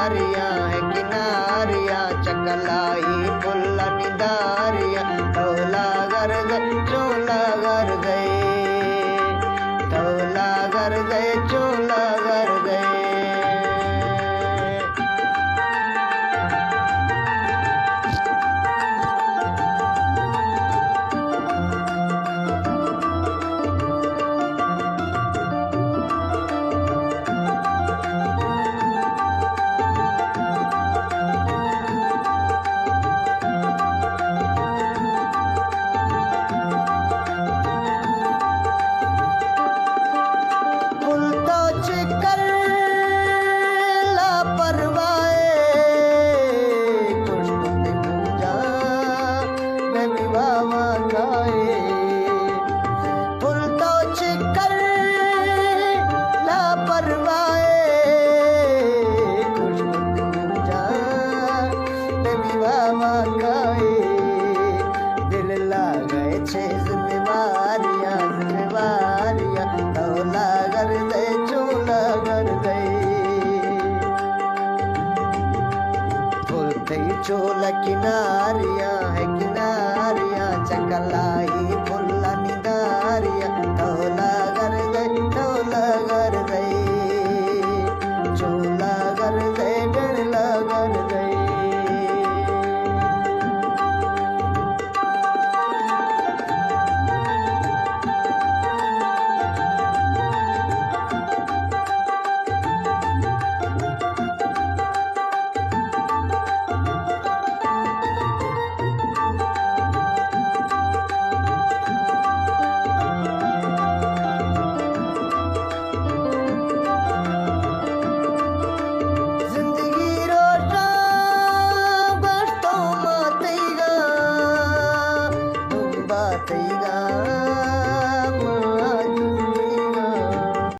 किनारियां है किनारियां चकलाई पुल्ला निदारियां तौला कर गए चोला कर गए तौला कर गए चोला कर गए दिल लागे छे जिम्मेवारियां जिम्मेवारियां तौला कर गए चोला कर गए बोलते चोला किनारियां है किनारियां चकलाई पुल्ला निदारियां तौला कर गए चोला कर गए डरला कर गए te